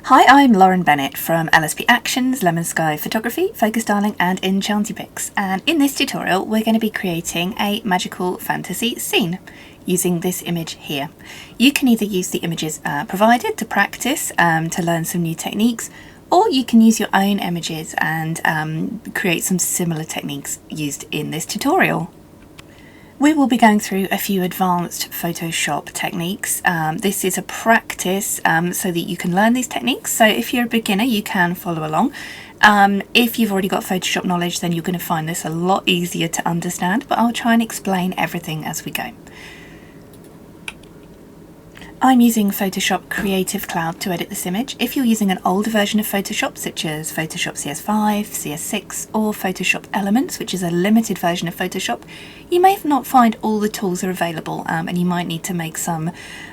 Hi, I'm Lauren Bennett from LSP Actions, Lemon Sky Photography, Focus Styling and Enchantypix, and in this tutorial we're going to be creating a magical fantasy scene using this image here. You can either use the images provided to practice, to learn some new techniques, or you can use your own images and create some similar techniques used in this tutorial. We will be going through a few advanced Photoshop techniques. This is a practice so that you can learn these techniques. So if you're a beginner, you can follow along. If you've already got Photoshop knowledge, then you're going to find this a lot easier to understand, but I'll try and explain everything as we go. I'm using Photoshop Creative Cloud to edit this image. If you're using an older version of Photoshop, such as Photoshop CS5, CS6, or Photoshop Elements, which is a limited version of Photoshop, you may not find all the tools are available, and you might need to make some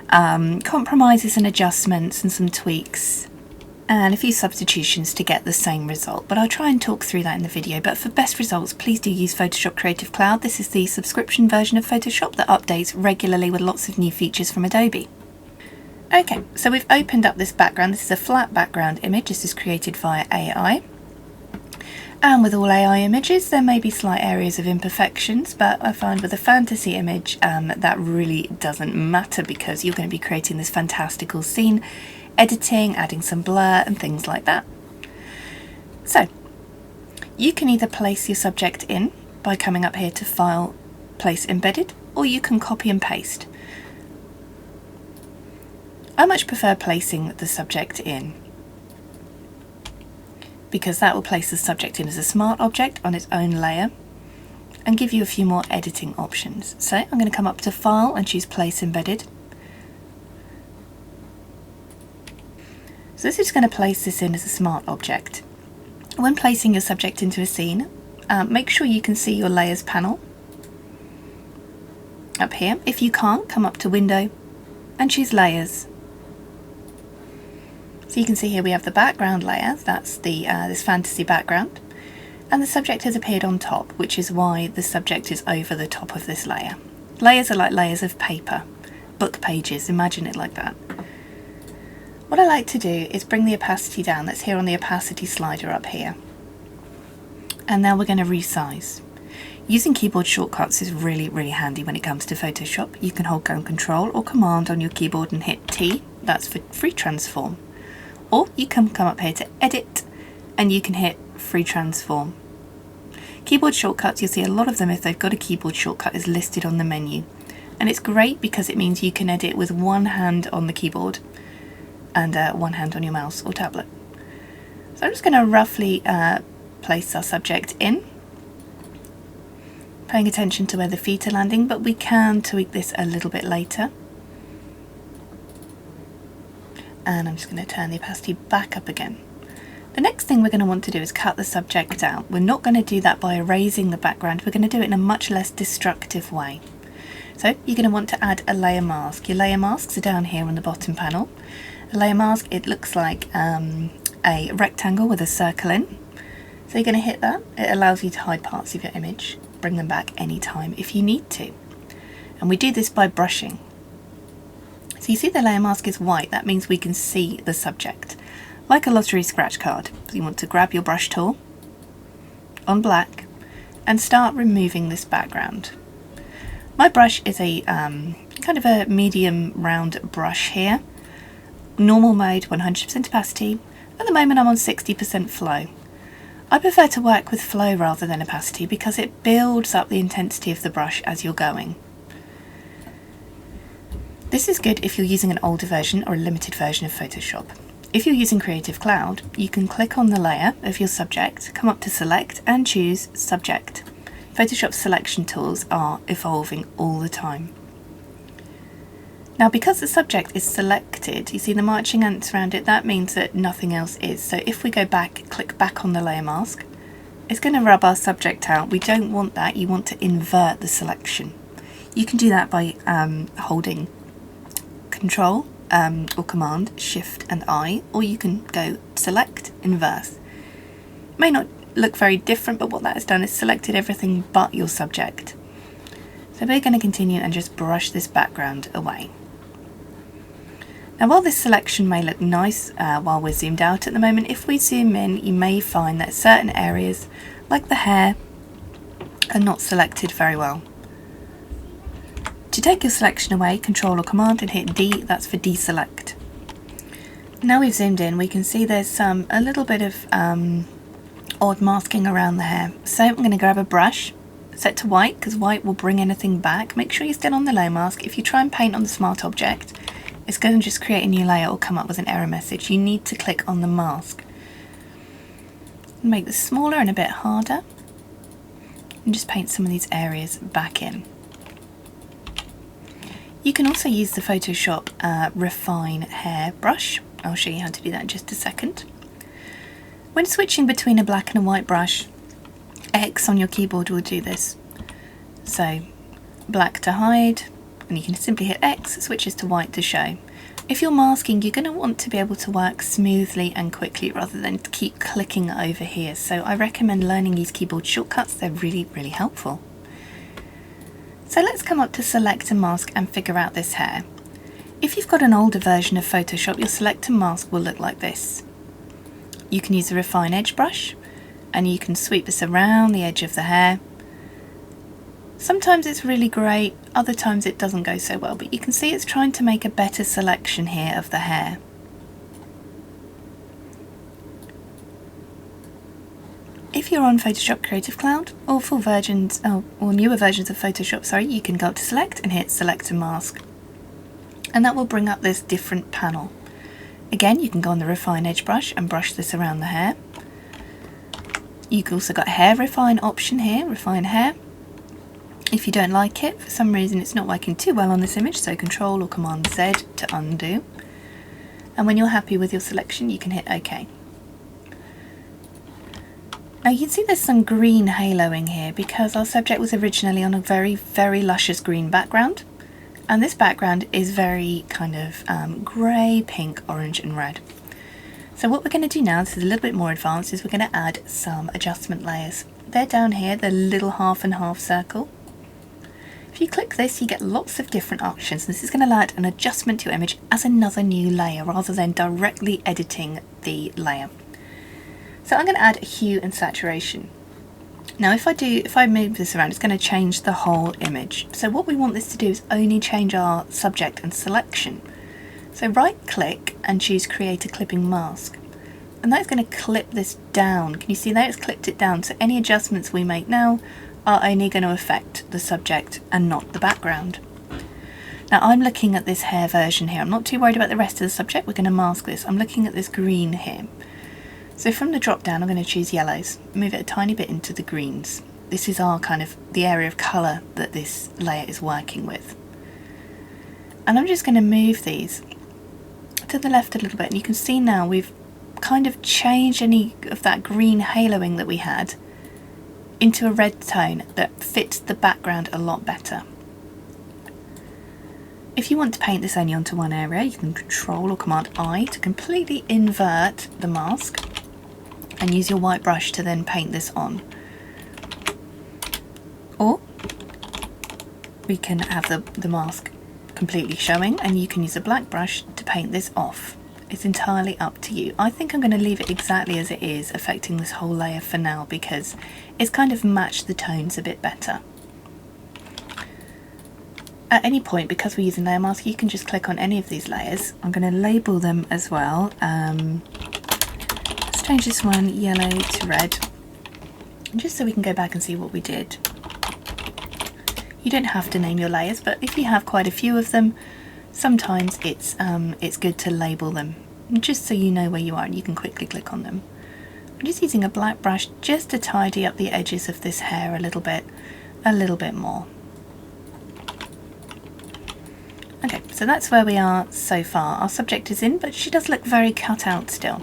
compromises and adjustments and some tweaks and a few substitutions to get the same result, but I'll try and talk through that in the video. But for best results, please do use Photoshop Creative Cloud. This is the subscription version of Photoshop that updates regularly with lots of new features from Adobe. Okay, so we've opened up this background. This is a flat background image. This is created via AI. And with all AI images, there may be slight areas of imperfections, but I find with a fantasy image that really doesn't matter, because you're going to be creating this fantastical scene, editing, adding some blur and things like that. So you can either place your subject in by coming up here to File, Place Embedded, or you can copy and paste. I much prefer placing the subject in, because that will place the subject in as a smart object on its own layer and give you a few more editing options. So I'm going to come up to File and choose Place Embedded. So this is going to place this in as a smart object. When placing your subject into a scene, make sure you can see your Layers panel up here. If you can't, come up to Window and choose Layers. So you can see here we have the background layer, that's the this fantasy background, and the subject has appeared on top, which is why the subject is over the top of this layer. Layers are like layers of paper, book pages, imagine it like that. What I like to do is bring the opacity down. That's here on the opacity slider up here. And now we're going to resize. Using keyboard shortcuts is really handy when it comes to Photoshop. You can hold down Control or Command on your keyboard and hit T, that's for free transform. Or you can come up here to Edit and you can hit Free Transform. Keyboard shortcuts, you'll see a lot of them, if they've got a keyboard shortcut, is listed on the menu. And it's great because it means you can edit with one hand on the keyboard and one hand on your mouse or tablet. So I'm just going to roughly place our subject in, paying attention to where the feet are landing, but we can tweak this a little bit later. And I'm just going to turn the opacity back up again. The next thing we're going to want to do is cut the subject out. We're not going to do that by erasing the background, we're going to do it in a much less destructive way. So you're going to want to add a layer mask. Your layer masks are down here on the bottom panel. A layer mask, it looks like a rectangle with a circle in. So you're going to hit that. It allows you to hide parts of your image, bring them back anytime if you need to. And we do this by brushing. So you see the layer mask is white, that means we can see the subject. Like a lottery scratch card. So you want to grab your brush tool on black and start removing this background. My brush is a kind of a medium round brush here. Normal mode, 100% opacity. At the moment I'm on 60% flow. I prefer to work with flow rather than opacity because it builds up the intensity of the brush as you're going. This is good if you're using an older version or a limited version of Photoshop. If you're using Creative Cloud, you can click on the layer of your subject, come up to Select and choose Subject. Photoshop selection tools are evolving all the time. Now because the subject is selected, you see the marching ants around it, that means that nothing else is. So if we go back, click back on the layer mask, it's going to rub our subject out. We don't want that, you want to invert the selection. You can do that by holding Control or Command, Shift and I, or you can go Select, Inverse. It may not look very different, but what that has done is selected everything but your subject. So we're going to continue and just brush this background away. Now while this selection may look nice while we're zoomed out at the moment, if we zoom in you may find that certain areas like the hair are not selected very well. To take your selection away, Control or Command and hit D, that's for deselect. Now we've zoomed in, we can see there's a little bit of odd masking around the hair. So I'm going to grab a brush, set to white because white will bring anything back. Make sure you're still on the low mask. If you try and paint on the smart object, it's going to just create a new layer or come up with an error message. You need to click on the mask. Make this smaller and a bit harder. And just paint some of these areas back in. You can also use the Photoshop Refine Hair brush. I'll show you how to do that in just a second. When switching between a black and a white brush, X on your keyboard will do this. So black to hide, and you can simply hit X, switches to white to show. If you're masking, you're going to want to be able to work smoothly and quickly rather than keep clicking over here. So I recommend learning these keyboard shortcuts, they're really, really helpful. So let's come up to select and mask and figure out this hair. If you've got an older version of Photoshop, your select and mask will look like this. You can use a Refine Edge brush and you can sweep this around the edge of the hair. Sometimes it's really great, other times it doesn't go so well, but you can see it's trying to make a better selection here of the hair. If you're on Photoshop Creative Cloud or full versions or newer versions of Photoshop, sorry, you can go up to Select and hit Select and Mask. And that will bring up this different panel. Again, you can go on the Refine Edge brush and brush this around the hair. You've also got a hair refine option here, refine hair. If you don't like it, for some reason it's not working too well on this image, so Control or Command Z to undo. And when you're happy with your selection, you can hit OK. Now you can see there's some green haloing here because our subject was originally on a very, very luscious green background. And this background is very kind of grey, pink, orange and red. So what we're going to do now, this is a little bit more advanced, is we're going to add some adjustment layers. They're down here, the little half and half circle. If you click this, you get lots of different options. This is going to add an adjustment to your image as another new layer rather than directly editing the layer. So I'm going to add a hue and saturation. Now if I move this around, it's going to change the whole image. So what we want this to do is only change our subject and selection. So right click and choose Create a Clipping Mask. And that's going to clip this down. Can you see that? It's clipped it down. So any adjustments we make now are only going to affect the subject and not the background. Now I'm looking at this hair version here. I'm not too worried about the rest of the subject. We're going to mask this. I'm looking at this green here. So from the drop down I'm going to choose yellows, move it a tiny bit into the greens. This is our kind of the area of colour that this layer is working with. And I'm just going to move these to the left a little bit, and you can see now we've kind of changed any of that green haloing that we had into a red tone that fits the background a lot better. If you want to paint this only onto one area, you can Control or Command I to completely invert the mask and use your white brush to then paint this on. Or we can have the mask completely showing and you can use a black brush to paint this off. It's entirely up to you. I think I'm going to leave it exactly as it is, affecting this whole layer for now because it's kind of matched the tones a bit better. At any point, because we're using layer mask, you can just click on any of these layers. I'm going to label them as well. Let's change this one yellow to red, just so we can go back and see what we did. You don't have to name your layers, but if you have quite a few of them, sometimes it's good to label them, just so you know where you are and you can quickly click on them. I'm just using a black brush just to tidy up the edges of this hair a little bit more. Okay, so that's where we are so far. Our subject is in, but she does look very cut out still.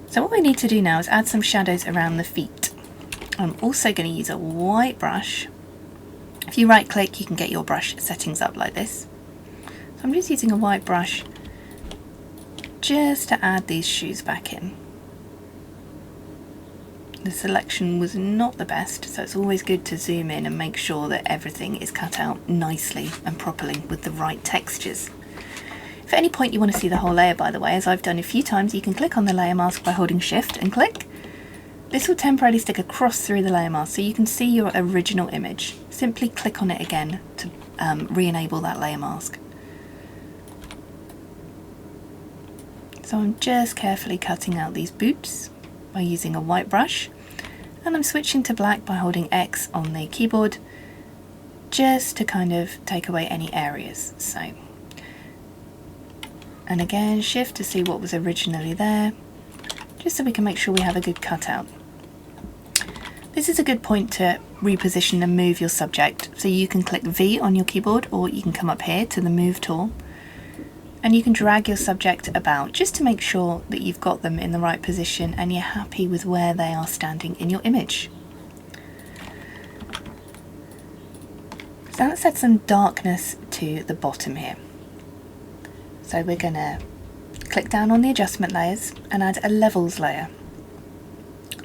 So what we need to do now is add some shadows around the feet. I'm also going to use a white brush. If you right click, you can get your brush settings up like this. So I'm just using a white brush just to add these shoes back in. The selection was not the best, so it's always good to zoom in and make sure that everything is cut out nicely and properly with the right textures. If at any point you want to see the whole layer, by the way, as I've done a few times, you can click on the layer mask by holding Shift and click. This will temporarily stick across through the layer mask so you can see your original image. Simply click on it again to re-enable that layer mask. So I'm just carefully cutting out these boots by using a white brush, and I'm switching to black by holding X on the keyboard just to kind of take away any areas. So, and again Shift to see what was originally there, just so we can make sure we have a good cutout. This is a good point to reposition and move your subject, so you can click V on your keyboard, or you can come up here to the Move tool and you can drag your subject about just to make sure that you've got them in the right position and you're happy with where they are standing in your image. So let's add some darkness to the bottom here. So we're going to click down on the adjustment layers and add a levels layer.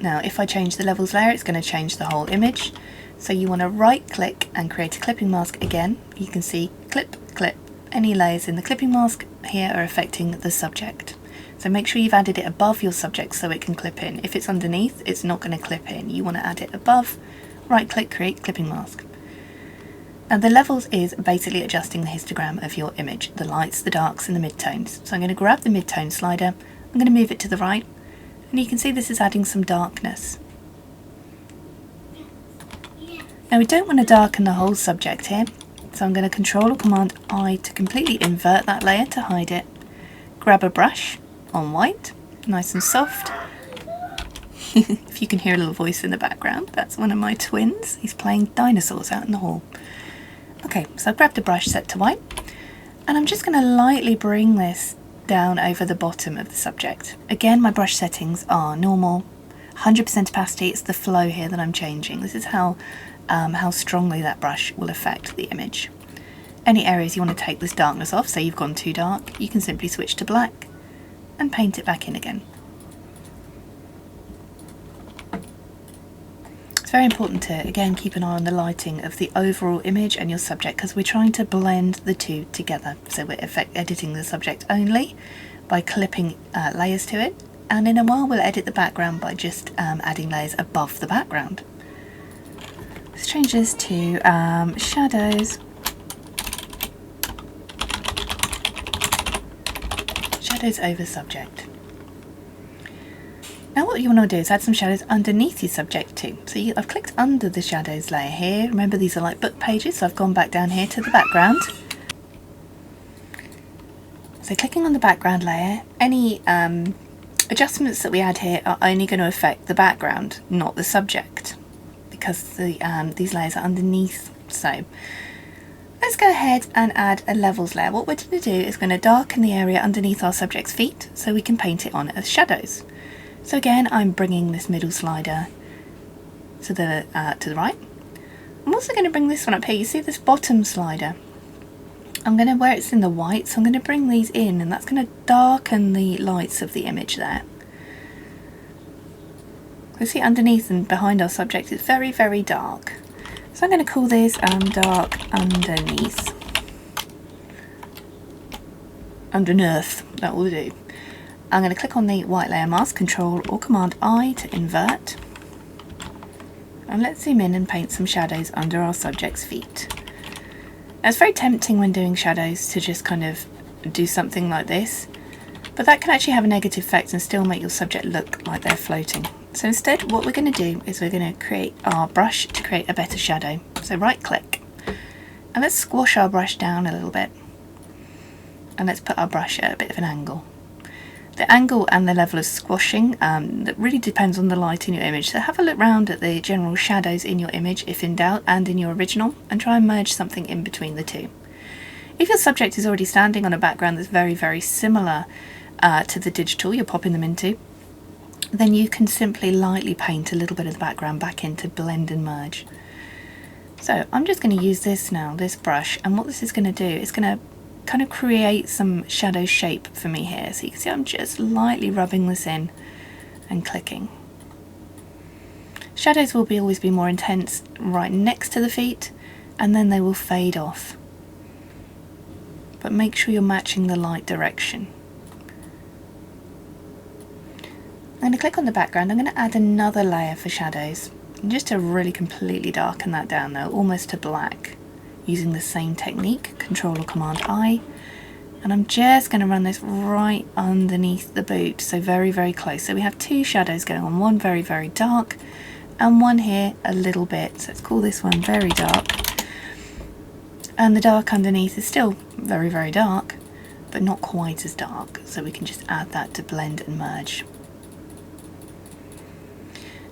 Now if I change the levels layer, it's going to change the whole image. So you want to right click and create a clipping mask again. You can see clip, clip. Any layers in the clipping mask here are affecting the subject. So make sure you've added it above your subject so it can clip in. If it's underneath, it's not going to clip in. You want to add it above, right click, create clipping mask. Now the levels is basically adjusting the histogram of your image, the lights, the darks and the midtones. So I'm going to grab the midtone slider, I'm going to move it to the right, and you can see this is adding some darkness. Now we don't want to darken the whole subject here, so I'm going to Control or Command I to completely invert that layer to hide it. Grab a brush on white, nice and soft. If you can hear a little voice in the background, that's one of my twins. He's playing dinosaurs out in the hall. Okay, so I've grabbed a brush set to white, and I'm just going to lightly bring this down over the bottom of the subject. Again, my brush settings are normal, 100% opacity. It's the flow here that I'm changing. This is how strongly that brush will affect the image. Any areas you want to take this darkness off, say you've gone too dark, you can simply switch to black and paint it back in again. It's very important to, again, keep an eye on the lighting of the overall image and your subject, because we're trying to blend the two together. So we're editing the subject only by clipping layers to it, and in a while we'll edit the background by just adding layers above the background. Let's change this to shadows. Shadows over subject. Now what you want to do is add some shadows underneath your subject too. So I've clicked under the shadows layer here. Remember, these are like book pages, so I've gone back down here to the background. So clicking on the background layer, any adjustments that we add here are only going to affect the background, not the subject, because these layers are underneath. So let's go ahead and add a levels layer. What we're going to do is going to darken the area underneath our subject's feet so we can paint it on as shadows. So again, I'm bringing this middle slider to the right. I'm also going to bring this one up here. You see this bottom slider? Where it's in the white, so I'm going to bring these in, and that's going to darken the lights of the image there. You see underneath and behind our subject, it's very, very dark. So I'm going to call this dark underneath. Underneath, that will do. I'm going to click on the white layer mask, Control or Command I to invert. And let's zoom in and paint some shadows under our subject's feet. Now, it's very tempting when doing shadows to just kind of do something like this, but that can actually have a negative effect and still make your subject look like they're floating. So instead, what we're going to do is we're going to create our brush to create a better shadow. So right click, and let's squash our brush down a little bit. And let's put our brush at a bit of an angle. The angle and the level of squashing, that really depends on the light in your image. So have a look round at the general shadows in your image, if in doubt, and in your original, and try and merge something in between the two. If your subject is already standing on a background that's very, very similar to the digital you're popping them into, then you can simply lightly paint a little bit of the background back in to blend and merge. So I'm just going to use this now, this brush, and what this is going to do is going to kind of create some shadow shape for me here. So you can see I'm just lightly rubbing this in and clicking. Shadows will always be more intense right next to the feet, and then they will fade off. but make sure you're matching the light direction. I'm going to click on the background. I'm going to add another layer for shadows, just to really completely darken that down though, almost to black, using the same technique, Control or Command I. And I'm just going to run this right underneath the boot, so very, very close. So we have two shadows going on, one very, very dark, and one here a little bit. So let's call this one very dark. And the dark underneath is still very, very dark, but not quite as dark. So we can just add that to blend and merge.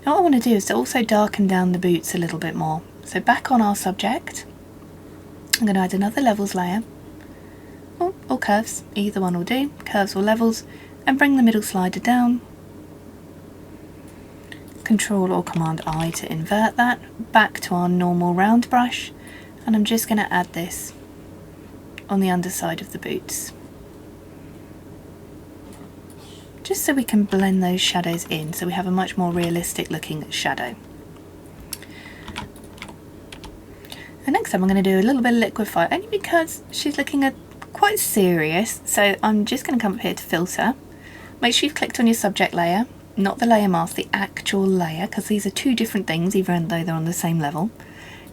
Now what I want to do is to also darken down the boots a little bit more. So back on our subject, I'm going to add another levels layer, or curves, either one will do, curves or levels, and bring the middle slider down. Control or Command I to invert that, back to our normal round brush, and I'm just going to add this on the underside of the boots. Just so we can blend those shadows in, so we have a much more realistic looking shadow. And next time I'm going to do a little bit of liquify, only because she's looking quite serious. So I'm just going to come up here to filter. Make sure you've clicked on your subject layer, not the layer mask, the actual layer, because these are two different things even though they're on the same level.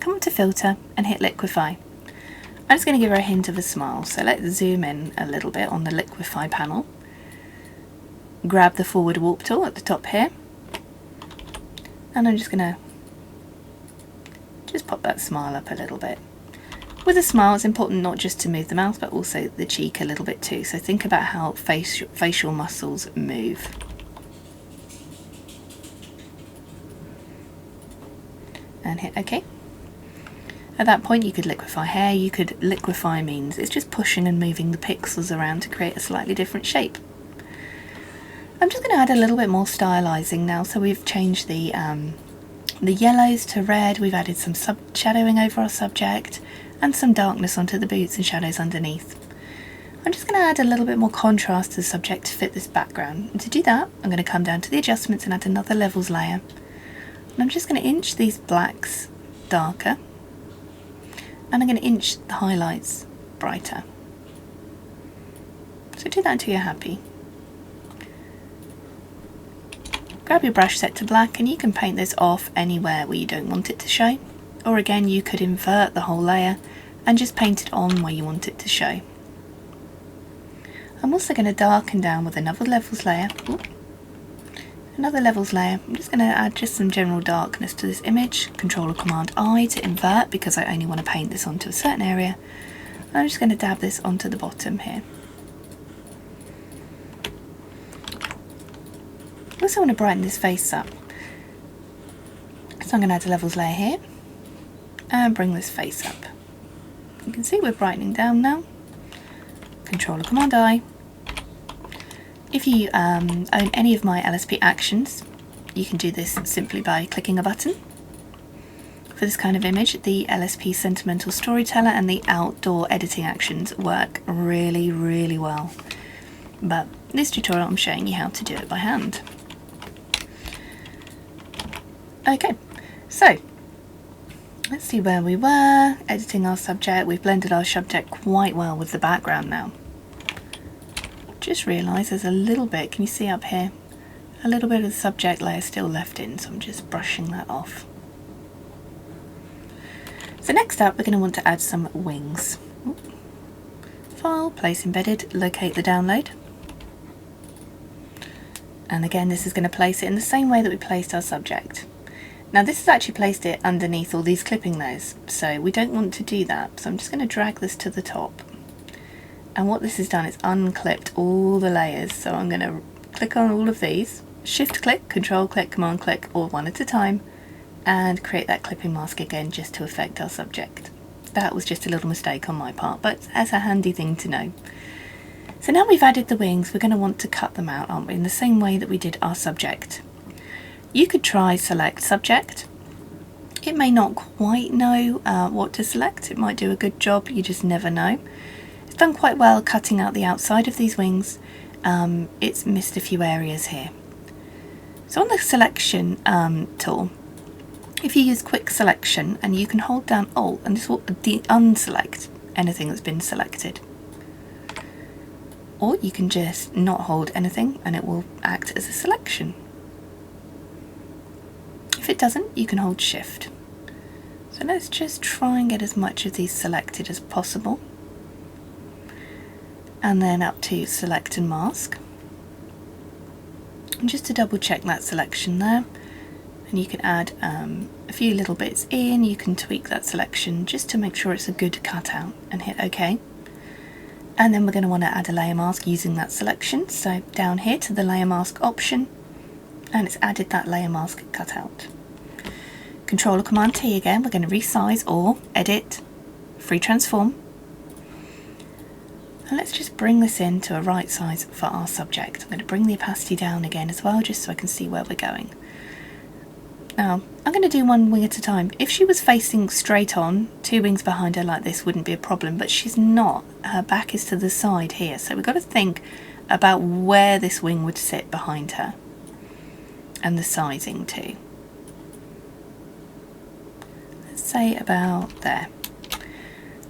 Come up to filter and hit liquify. I'm just going to give her a hint of a smile, so let's zoom in a little bit on the liquify panel. Grab the forward warp tool at the top here, and I'm just going to pop that smile up a little bit. With a smile, it's important not just to move the mouth, but also the cheek a little bit too. So think about how facial muscles move. And hit OK. At that point, you could liquify hair. You could liquify means it's just pushing and moving the pixels around to create a slightly different shape. I'm just going to add a little bit more stylizing now. So we've changed the yellows to red, we've added some shadowing over our subject and some darkness onto the boots and shadows underneath. I'm just going to add a little bit more contrast to the subject to fit this background, and to do that I'm going to come down to the adjustments and add another levels layer, and I'm just going to inch these blacks darker, and I'm going to inch the highlights brighter. So do that until you're happy. Grab your brush set to black, and you can paint this off anywhere where you don't want it to show, or again you could invert the whole layer and just paint it on where you want it to show. I'm also going to darken down with another levels layer. Another levels layer. I'm just going to add just some general darkness to this image. Control or Command I to invert, because I only want to paint this onto a certain area. And I'm just going to dab this onto the bottom here. I also want to brighten this face up, so I'm going to add a levels layer here and bring this face up. You can see we're brightening down now. Control or Command I. If you own any of my LSP actions, you can do this simply by clicking a button. For this kind of image, the LSP Sentimental Storyteller and the outdoor editing actions work really, really well. But in this tutorial I'm showing you how to do it by hand. Okay, so let's see where we were. Editing our subject. We've blended our subject quite well with the background now. Just realised there's a little bit, can you see up here? A little bit of the subject layer still left in, so I'm just brushing that off. So next up we're going to want to add some wings. File, place embedded, locate the download. And again this is going to place it in the same way that we placed our subject. Now this has actually placed it underneath all these clipping layers, so we don't want to do that. So I'm just going to drag this to the top. And what this has done is unclipped all the layers. So I'm going to click on all of these, shift click, control click, command click, all one at a time, and create that clipping mask again just to affect our subject. That was just a little mistake on my part, but as a handy thing to know. So now we've added the wings, we're going to want to cut them out, aren't we, in the same way that we did our subject. You could try select subject. It may not quite know what to select. It might do a good job, you just never know. It's done quite well cutting out the outside of these wings. It's missed a few areas here. So on the selection tool, if you use quick selection, and you can hold down Alt, and this will unselect anything that's been selected. or you can just not hold anything and it will act as a selection. If it doesn't, you can hold Shift. So let's just try and get as much of these selected as possible. And then up to Select and Mask. And just to double check that selection there, and you can add a few little bits in, you can tweak that selection just to make sure it's a good cutout, and hit OK. And then we're going to want to add a layer mask using that selection, so down here to the layer mask option, and it's added that layer mask cutout. Control or Command T again, we're going to resize or edit, free transform. And let's just bring this in to a right size for our subject. I'm going to bring the opacity down again as well, just so I can see where we're going. Now, I'm going to do one wing at a time. If she was facing straight on, 2 wings behind her like this wouldn't be a problem, but she's not. Her back is to the side here, so we've got to think about where this wing would sit behind her, and the sizing too. Let's say about there.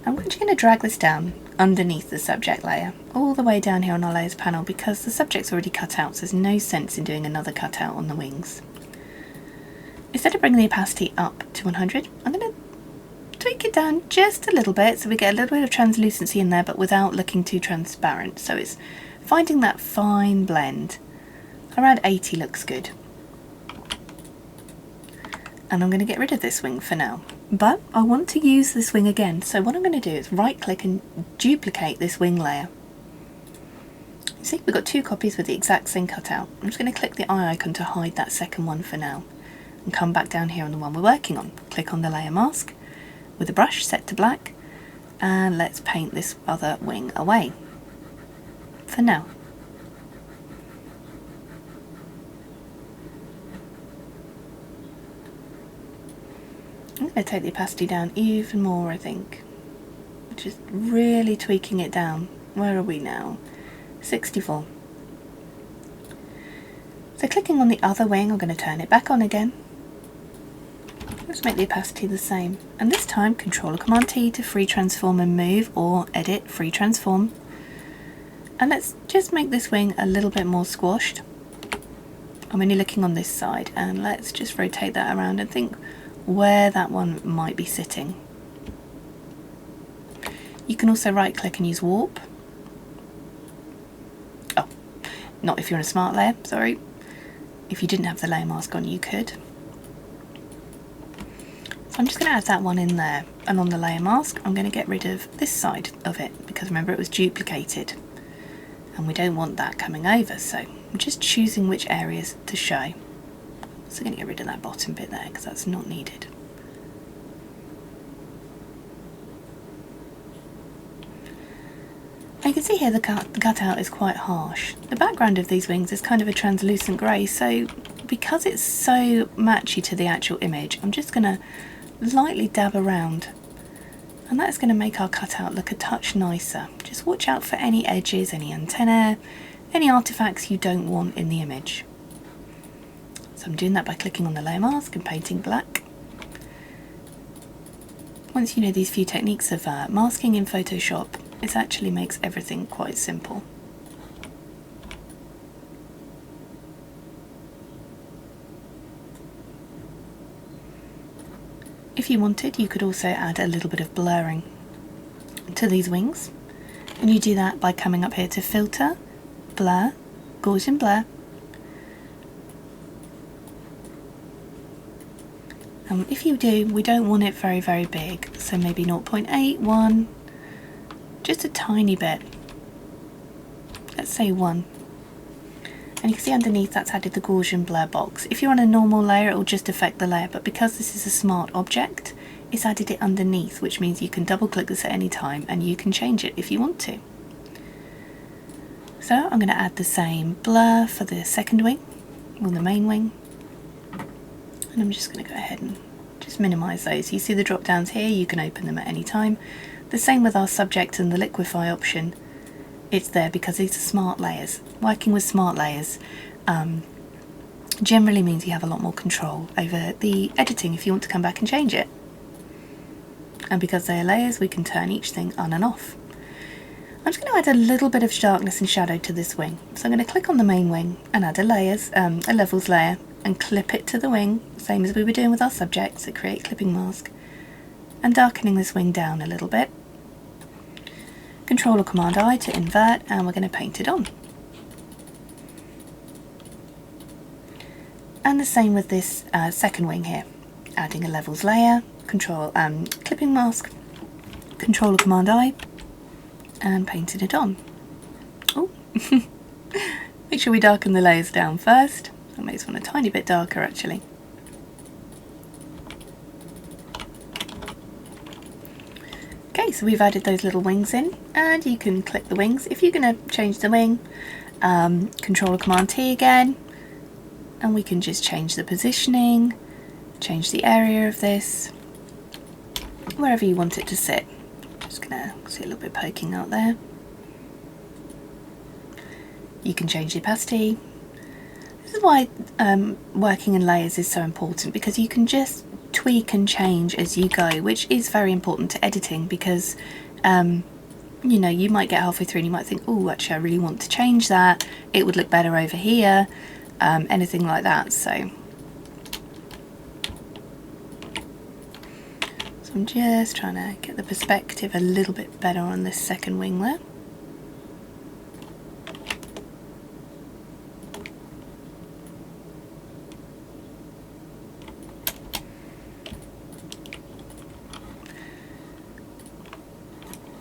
I'm just going to drag this down underneath the subject layer, all the way down here on our layers panel, because the subject's already cut out, so there's no sense in doing another cutout on the wings. Instead of bringing the opacity up to 100, I'm going to tweak it down just a little bit so we get a little bit of translucency in there, but without looking too transparent. So it's finding that fine blend. Around 80 looks good. And I'm going to get rid of this wing for now. But I want to use this wing again, so what I'm going to do is right click and duplicate this wing layer. You see, we've got 2 copies with the exact same cutout. I'm just going to click the eye icon to hide that second one for now, and come back down here on the one we're working on. Click on the layer mask with the brush set to black, and let's paint this other wing away for now. I'm going to take the opacity down even more, I think. Just really tweaking it down. Where are we now? 64. So clicking on the other wing, I'm going to turn it back on again. Let's make the opacity the same. And this time, Control or Command T to free transform and move, or edit, free transform. And let's just make this wing a little bit more squashed. I'm only looking on this side, and let's just rotate that around and think where that one might be sitting. You can also right click and use warp. Oh, not if you're in a smart layer, sorry. If you didn't have the layer mask on, you could. So I'm just going to add that one in there, and on the layer mask I'm going to get rid of this side of it, because remember it was duplicated and we don't want that coming over, so I'm just choosing which areas to show. So I'm going to get rid of that bottom bit there because that's not needed. And you can see here the cutout is quite harsh. The background of these wings is kind of a translucent grey, so because it's so matchy to the actual image, I'm just going to lightly dab around, and that's going to make our cutout look a touch nicer. Just watch out for any edges, any antennae, any artifacts you don't want in the image. So I'm doing that by clicking on the layer mask and painting black. Once you know these few techniques of masking in Photoshop, it actually makes everything quite simple. If you wanted, you could also add a little bit of blurring to these wings, and you do that by coming up here to Filter, Blur, Gaussian Blur. If you do, we don't want it very, very big, so maybe 0.8, 1, just a tiny bit. Let's say 1. And you can see underneath that's added the Gaussian blur box. If you're on a normal layer, it will just affect the layer, but because this is a smart object, it's added it underneath, which means you can double click this at any time and you can change it if you want to. So I'm going to add the same blur for the second wing, or the main wing. And I'm just going to go ahead and just minimize those. You see the drop downs here, you can open them at any time. The same with our subject and the liquify option. It's there because these are smart layers. Working with smart layers generally means you have a lot more control over the editing if you want to come back and change it. And because they are layers, we can turn each thing on and off. I'm just going to add a little bit of darkness and shadow to this wing. So I'm going to click on the main wing and add a levels layer and clip it to the wing, same as we were doing with our subject, so create clipping mask, and darkening this wing down a little bit. Control or Command I to invert, and we're going to paint it on. And the same with this second wing here, adding a levels layer, clipping mask, Control or Command I, and painted it on. Oh, make sure we darken the layers down first. I make this one a tiny bit darker actually. Okay, so we've added those little wings in, and you can click the wings. If you're going to change the wing, Control or Command T again, and we can just change the positioning, change the area of this, wherever you want it to sit. Just gonna see a little bit poking out there. You can change the opacity. This is why working in layers is so important, because you can just tweak and change as you go, which is very important to editing, because you know, you might get halfway through and you might think, oh, actually I really want to change that, it would look better over here, anything like that. So I'm just trying to get the perspective a little bit better on this second wing there.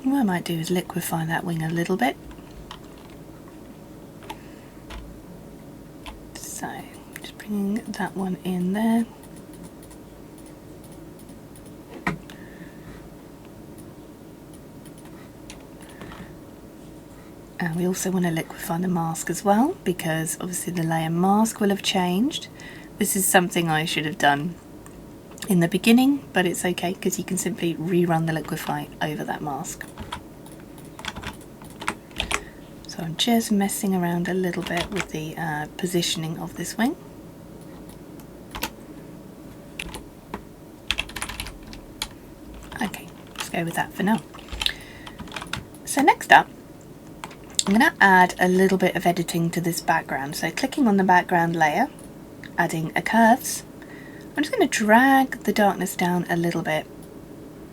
What I might do is liquefy that wing a little bit. So just bringing that one in there. And we also want to liquefy the mask as well, because obviously the layer mask will have changed. This is something I should have done in the beginning, but it's okay because you can simply rerun the liquefy over that mask. So I'm just messing around a little bit with the positioning of this wing. Okay, let's go with that for now. So next up, I'm going to add a little bit of editing to this background. So clicking on the background layer, adding a curves, I'm just going to drag the darkness down a little bit.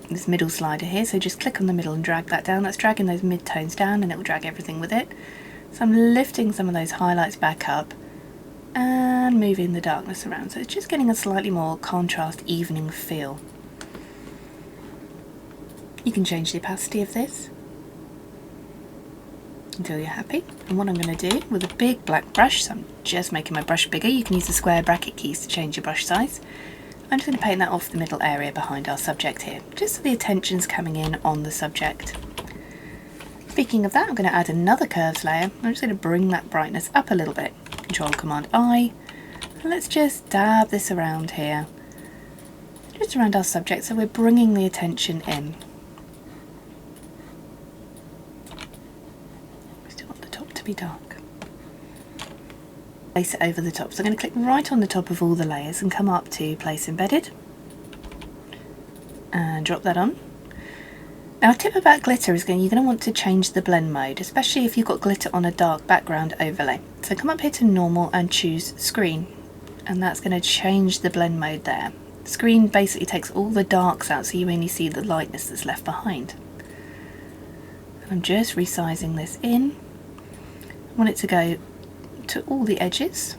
This middle slider here, so just click on the middle and drag that down. That's dragging those mid-tones down, and it will drag everything with it. So I'm lifting some of those highlights back up and moving the darkness around. So it's just getting a slightly more contrast evening feel. You can change the opacity of this until you're happy. And what I'm going to do with a big black brush, so I'm just making my brush bigger, you can use the square bracket keys to change your brush size. I'm just going to paint that off the middle area behind our subject here, just so the attention's coming in on the subject. Speaking of that, I'm going to add another curves layer. I'm just going to bring that brightness up a little bit. Control Command I, and let's just dab this around here, just around our subject, so we're bringing the attention in. Be dark. Place it over the top. So I'm going to click right on the top of all the layers and come up to Place Embedded and drop that on. Now a tip about glitter is you're going to want to change the blend mode, especially if you've got glitter on a dark background overlay. So come up here to Normal and choose Screen, and that's going to change the blend mode there. Screen basically takes all the darks out, so you only see the lightness that's left behind. And I'm just resizing this in. I want it to go to all the edges,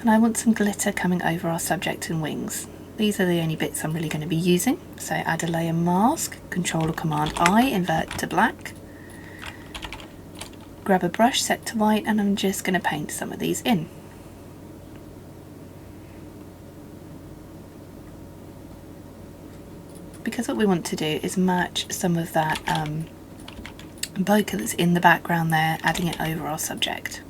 and I want some glitter coming over our subject and wings. These are the only bits I'm really going to be using. So add a layer mask, Control or Command I, invert to black, grab a brush set to white, and I'm just going to paint some of these in. Because what we want to do is match some of that bokeh that's in the background there, adding it over our subject.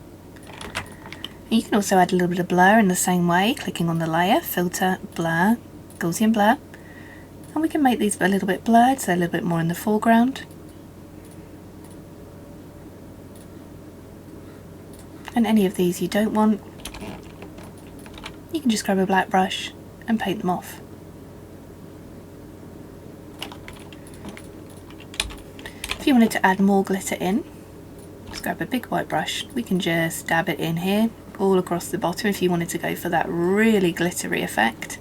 And you can also add a little bit of blur in the same way, clicking on the layer, filter, blur, Gaussian blur, and we can make these a little bit blurred, so a little bit more in the foreground. And any of these you don't want, you can just grab a black brush and paint them off. If you wanted to add more glitter in, just grab a big white brush. We can just dab it in here, all across the bottom if you wanted to go for that really glittery effect.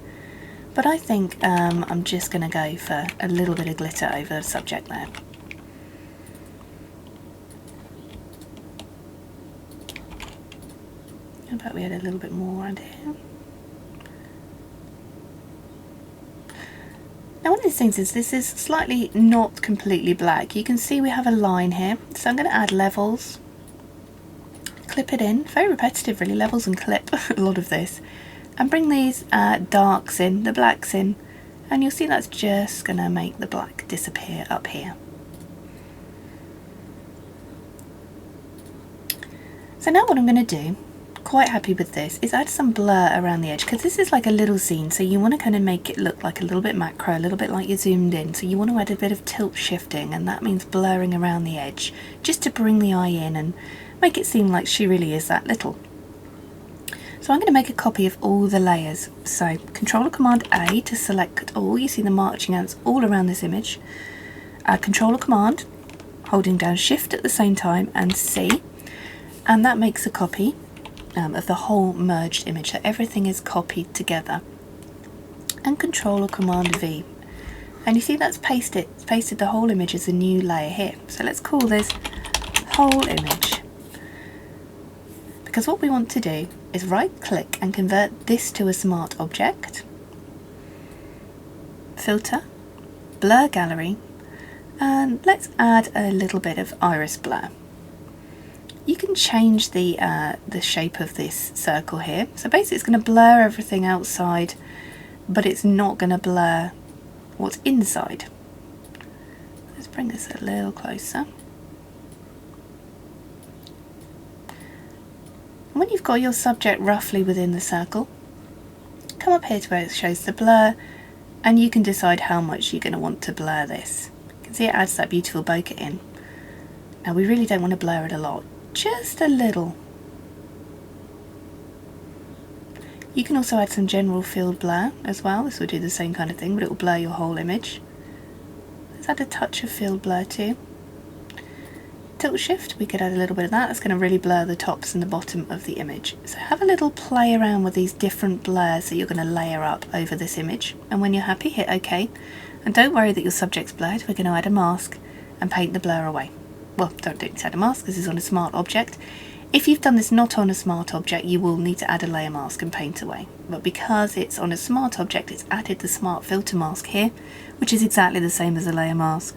But I think I'm just going to go for a little bit of glitter over the subject there. How about we add a little bit more around here? Now one of these things is this is slightly not completely black. You can see we have a line here, so I'm going to add levels, clip it in, very repetitive really, levels and clip a lot of this, and bring these darks in, the blacks in, and you'll see that's just going to make the black disappear up here. So now what I'm going to do, quite happy with this, is add some blur around the edge, because this is like a little scene, so you want to kind of make it look like a little bit macro, a little bit like you're zoomed in, so you want to add a bit of tilt shifting, and that means blurring around the edge just to bring the eye in and make it seem like she really is that little. So I'm going to make a copy of all the layers, so Control or Command A to select all. You see the marching ants all around this image. Control or Command, holding down Shift at the same time, and C, and that makes a copy of the whole merged image, so everything is copied together. And Control or Command V, and you see that's pasted the whole image as a new layer here. So let's call this whole image, because what we want to do is right click and convert this to a smart object, filter, blur gallery, and let's add a little bit of iris blur. You can change the shape of this circle here. So basically it's going to blur everything outside, but it's not going to blur what's inside. Let's bring this a little closer. When you've got your subject roughly within the circle, come up here to where it shows the blur, and you can decide how much you're going to want to blur this. You can see it adds that beautiful bokeh in. Now we really don't want to blur it a lot, just a little. You can also add some general field blur as well. This will do the same kind of thing, but it will blur your whole image. Let's add a touch of field blur too. Tilt shift, we could add a little bit of that. That's going to really blur the tops and the bottom of the image. So have a little play around with these different blurs that you're going to layer up over this image. And when you're happy, hit OK. And don't worry that your subject's blurred. We're going to add a mask and paint the blur away. Well, don't need to add a mask, this is on a smart object. If you've done this not on a smart object, you will need to add a layer mask and paint away. But because it's on a smart object, it's added the smart filter mask here, which is exactly the same as a layer mask.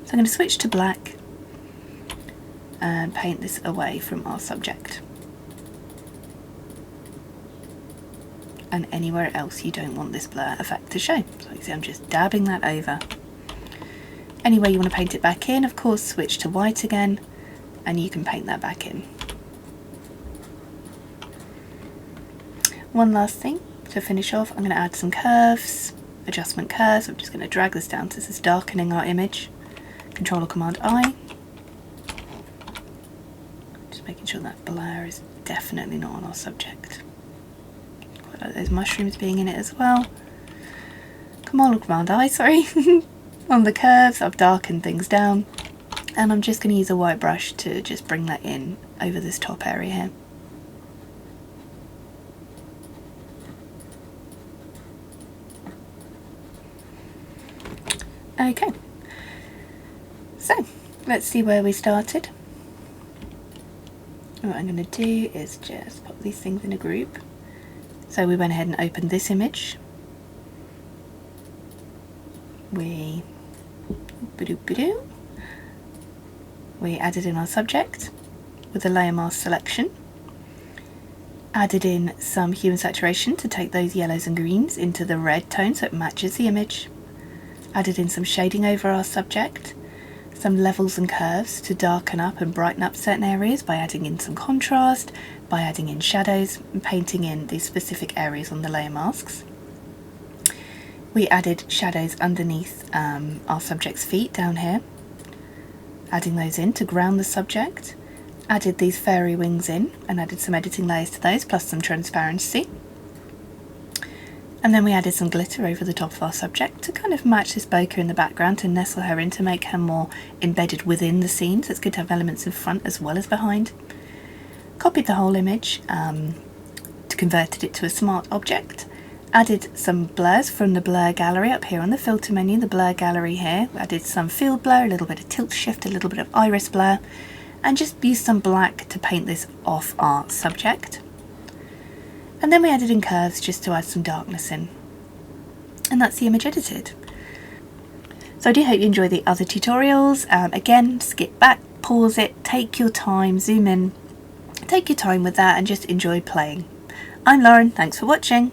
So I'm going to switch to black and paint this away from our subject. And anywhere else you don't want this blur effect to show. So you see I'm just dabbing that over. Anywhere you want to paint it back in, of course, switch to white again, and you can paint that back in. One last thing to finish off, I'm going to add some curves, adjustment curves. I'm just going to drag this down so this is darkening our image. Control or Command I. Just making sure that blur is definitely not on our subject. Quite like those mushrooms being in it as well. Control or Command I, sorry. On the curves, I've darkened things down, and I'm just going to use a white brush to just bring that in over this top area here. Okay, so let's see where we started. What I'm going to do is just put these things in a group. So we went ahead and opened this image. We added in our subject with the layer mask selection, added in some hue and saturation to take those yellows and greens into the red tone so it matches the image, added in some shading over our subject, some levels and curves to darken up and brighten up certain areas by adding in some contrast, by adding in shadows and painting in these specific areas on the layer masks. We added shadows underneath our subject's feet down here, adding those in to ground the subject, added these fairy wings in and added some editing layers to those plus some transparency. And then we added some glitter over the top of our subject to kind of match this bokeh in the background, to nestle her in, to make her more embedded within the scene. So it's good to have elements in front as well as behind. Copied the whole image, converted it to a smart object. Added some blurs from the blur gallery up here on the filter menu, the blur gallery here. Added some field blur, a little bit of tilt shift, a little bit of iris blur, and just used some black to paint this off our subject. And then we added in curves just to add some darkness in. And that's the image edited. So I do hope you enjoy the other tutorials. Again, skip back, pause it, take your time, zoom in, take your time with that and just enjoy playing. I'm Lauren, thanks for watching.